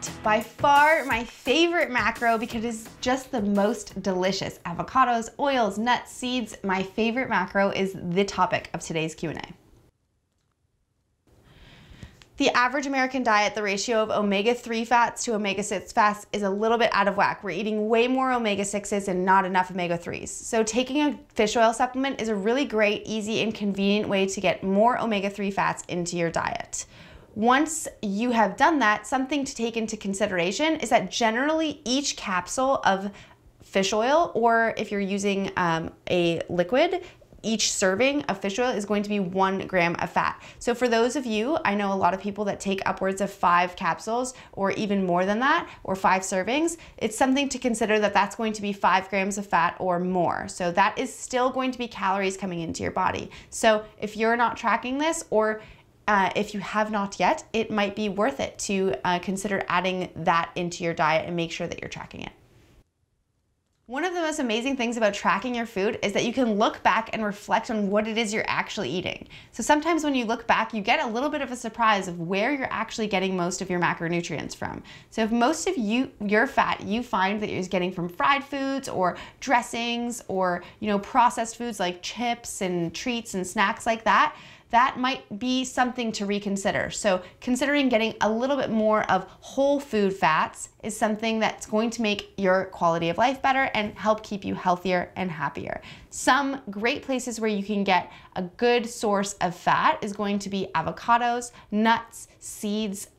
fat, by far my favorite macro because it's just the most delicious. Avocados, oils, nuts, seeds. My favorite macro is the topic of today's Q&A. The average American diet, the ratio of omega-3 fats to omega-6 fats is a little bit out of whack. We're eating way more omega-6s and not enough omega-3s. So taking a fish oil supplement is a really great, easy, and convenient way to get more omega-3 fats into your diet. Once you have done that, something to take into consideration is that generally each capsule of fish oil, or if you're using a liquid, each serving of fish oil is going to be 1 gram of fat. So for those of you, I know a lot of people that take upwards of 5 capsules or even more than that, or 5 servings. It's something to consider that that's going to be 5 grams of fat or more. So that is still going to be calories coming into your body. So if you're not tracking this, or if you have not yet, it might be worth it to consider adding that into your diet and make sure that you're tracking it. One of the most amazing things about tracking your food is that you can look back and reflect on what it is you're actually eating. So sometimes when you look back, you get a little bit of a surprise of where you're actually getting most of your macronutrients from. So if most of your fat you find that you're getting from fried foods or dressings or processed foods like chips and treats and snacks like that, that might be something to reconsider. So considering getting a little bit more of whole food fats is something that's going to make your quality of life better and help keep you healthier and happier. Some great places where you can get a good source of fat is going to be avocados, nuts, seeds,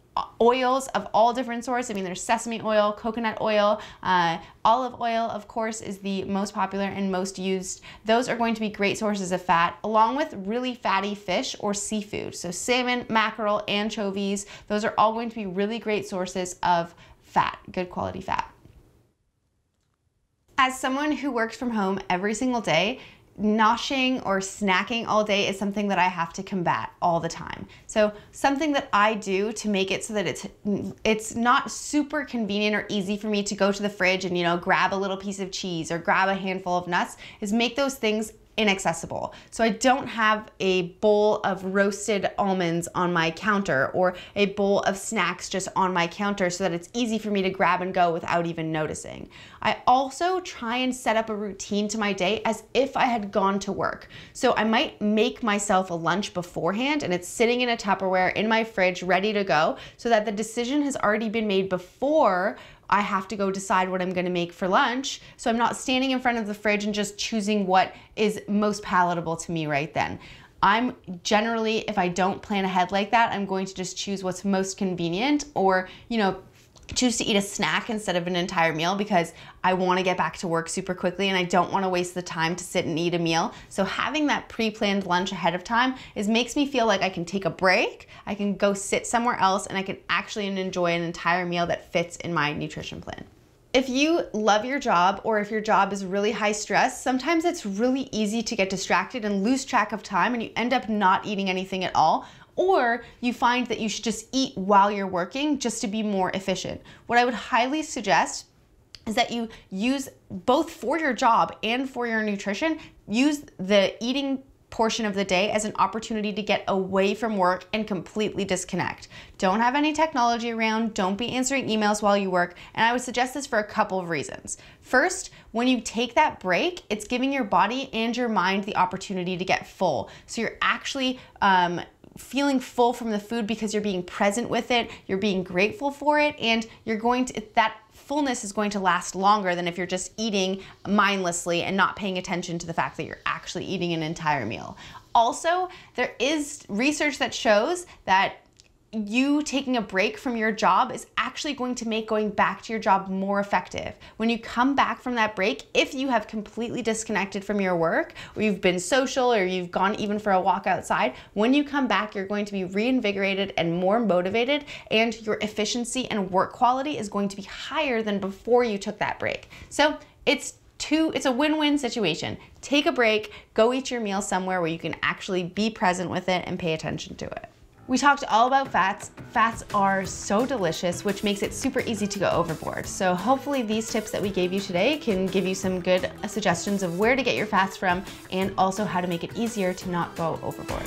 oils of all different sorts. I mean, there's sesame oil, coconut oil, olive oil, of course, is the most popular and most used. Those are going to be great sources of fat, along with really fatty fish or seafood. So salmon, mackerel, anchovies, those are all going to be really great sources of fat, good quality fat. As someone who works from home every single day, noshing or snacking all day is something that I have to combat all the time. So something that I do to make it so that it's not super convenient or easy for me to go to the fridge and grab a little piece of cheese or grab a handful of nuts is make those things inaccessible. So I don't have a bowl of roasted almonds on my counter or a bowl of snacks just on my counter so that it's easy for me to grab and go without even noticing. I also try and set up a routine to my day as if I had gone to work. So I might make myself a lunch beforehand and it's sitting in a Tupperware in my fridge ready to go so that the decision has already been made before I have to go decide what I'm gonna make for lunch. So I'm not standing in front of the fridge and just choosing what is most palatable to me right then. I'm generally, if I don't plan ahead like that, I'm going to just choose what's most convenient or, choose to eat a snack instead of an entire meal because I want to get back to work super quickly and I don't want to waste the time to sit and eat a meal. So having that pre-planned lunch ahead of time makes me feel like I can take a break, I can go sit somewhere else, and I can actually enjoy an entire meal that fits in my nutrition plan. If you love your job or if your job is really high stress, sometimes it's really easy to get distracted and lose track of time and you end up not eating anything at all. Or you find that you should just eat while you're working just to be more efficient. What I would highly suggest is that you use both for your job and for your nutrition, use the eating portion of the day as an opportunity to get away from work and completely disconnect. Don't have any technology around, don't be answering emails while you work, and I would suggest this for a couple of reasons. First, when you take that break, it's giving your body and your mind the opportunity to get full. So you're actually feeling full from the food because you're being present with it, you're being grateful for it, and that fullness is going to last longer than if you're just eating mindlessly and not paying attention to the fact that you're actually eating an entire meal. Also, there is research that shows that you taking a break from your job is actually going to make going back to your job more effective. When you come back from that break, if you have completely disconnected from your work, or you've been social, or you've gone even for a walk outside, when you come back, you're going to be reinvigorated and more motivated, and your efficiency and work quality is going to be higher than before you took that break. So it's a win-win situation. Take a break, go eat your meal somewhere where you can actually be present with it and pay attention to it. We talked all about fats. Fats are so delicious, which makes it super easy to go overboard. So hopefully these tips that we gave you today can give you some good suggestions of where to get your fats from and also how to make it easier to not go overboard.